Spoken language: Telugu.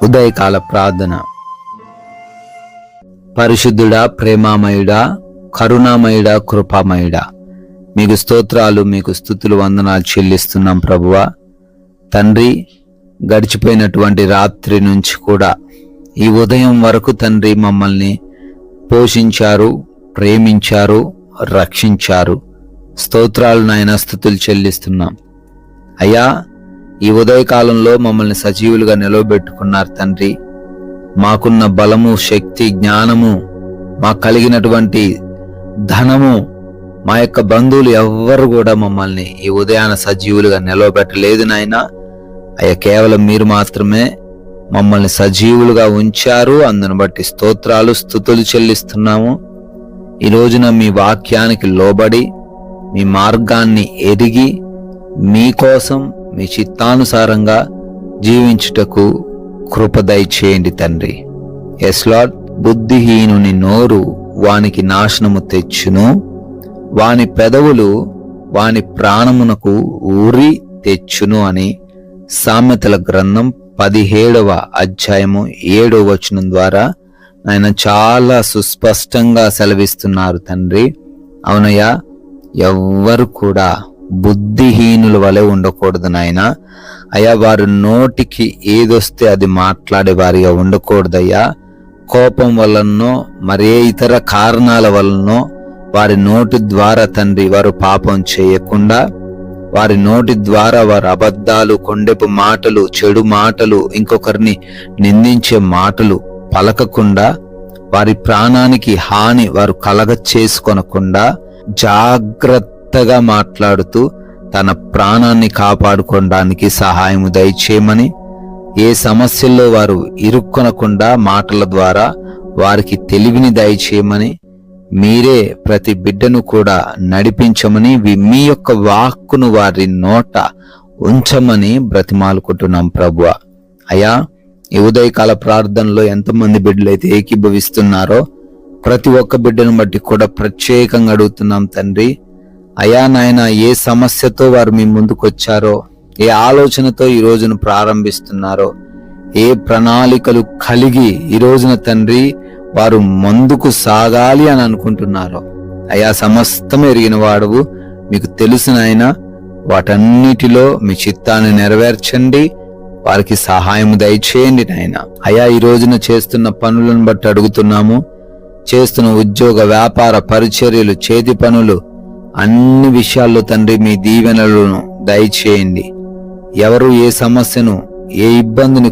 ఉదయకాల ప్రార్థన. పరిశుద్ధుడా, ప్రేమామయుడా, కరుణామయుడా, కృపామయుడా, మీకు స్తోత్రాలు, మీకు స్తుతులు, వందనాలు చెల్లిస్తున్నాం ప్రభువా. తండ్రి, గడిచిపోయినటువంటి రాత్రి నుంచి కూడా ఈ ఉదయం వరకు తండ్రి మమ్మల్ని పోషించారు, ప్రేమించారు, రక్షించారు. స్తోత్రాలు నాయన, స్తుతులు చెల్లిస్తున్నాం అయ్యా. ఈ ఉదయకాలంలో మమ్మల్ని సజీవులుగా నిలవబెట్టుకున్నారు తండ్రి. మాకున్న బలము, శక్తి, జ్ఞానము, మాకు కలిగినటువంటి ధనము, మా యొక్క బంధువులు ఎవ్వరు కూడా మమ్మల్ని ఈ ఉదయాన సజీవులుగా నిలవబెట్టలేదు నాయన. అయ్యా, కేవలం మీరు మాత్రమే మమ్మల్ని సజీవులుగా ఉంచారు. అందును బట్టి స్తోత్రాలు, స్తుతులు చెల్లిస్తున్నాము. ఈ రోజున మీ వాక్యానికి లోబడి, మీ మార్గాన్ని ఎరిగి, మీకోసం, మీ చిత్తానుసారంగా జీవించుటకు కృప దయచేయండి తండ్రి. Yes lord. బుద్ధిహీనుని నోరు వానికి నాశనము తెచ్చును, వాని పెదవులు వాని ప్రాణమునకు ఊరి తెచ్చును అని సామెతల గ్రంథం 17వ అధ్యాయము 7వ వచనం ద్వారా ఆయన చాలా సుస్పష్టంగా సెలవిస్తున్నారు తండ్రి. అవునయ్యా, ఎవ్వరు కూడా బుద్ధిహీనుల వలె ఉండకూడదు నాయన. అయ్యా, వారు నోటికి ఏదొస్తే అది మాట్లాడే వారిగా ఉండకూడదయ్యా. కోపం వలనో మరే ఇతర కారణాల వలనో వారి నోటి ద్వారా తండ్రి వారు పాపం చేయకుండా, వారి నోటి ద్వారా వారు అబద్ధాలు, కొండెపు మాటలు, చెడు మాటలు, ఇంకొకరిని నిందించే మాటలు పలకకుండా, వారి ప్రాణానికి హాని వారు కలగ చేసుకొనకుండా జాగ్రత్తగా మాట్లాడుతూ తన ప్రాణాన్ని కాపాడుకోవడానికి సహాయము దయచేయమని, ఏ సమస్యల్లో వారు ఇరుక్కొనకుండా మాటల ద్వారా వారికి తెలివిని దయచేయమని, మీరే ప్రతి బిడ్డను కూడా నడిపించమని, మీ యొక్క వాక్కును వారి నోట ఉంచమని బ్రతిమాలుకుంటున్నాం ప్రభువా. అయ్యా, ఈ ఉదయకాల ప్రార్థనలో ఎంతమంది బిడ్డలైతే ఏకీభవిస్తున్నారో ప్రతి ఒక్క బిడ్డను బట్టి కూడా ప్రత్యేకంగా అడుగుతున్నాం తండ్రి. అయా నాయన, ఏ సమస్యతో వారు మీ ముందుకు వచ్చారో, ఏ ఆలోచనతో ఈ రోజును ప్రారంభిస్తున్నారో, ఏ ప్రణాళికలు కలిగి ఈ రోజున తండ్రి వారు ముందుకు సాగాలి అని అనుకుంటున్నారో, అయా సమస్తం ఎరిగిన వాడువు, మీకు తెలుసు నాయన. వాటన్నిటిలో మీ చిత్తాన్ని నెరవేర్చండి, వారికి సహాయం దయచేయండి నాయన. అయా, ఈ రోజున చేస్తున్న పనులను బట్టి అడుగుతున్నాము. చేస్తున్న ఉద్యోగ, వ్యాపార, పరిచర్యలు, చేతి పనులు, అన్ని విషయాల్లో తండ్రి మీ దీవెనలను దయచేయండి. ఎవరు ఏ సమస్యను, ఏ ఇబ్బందిని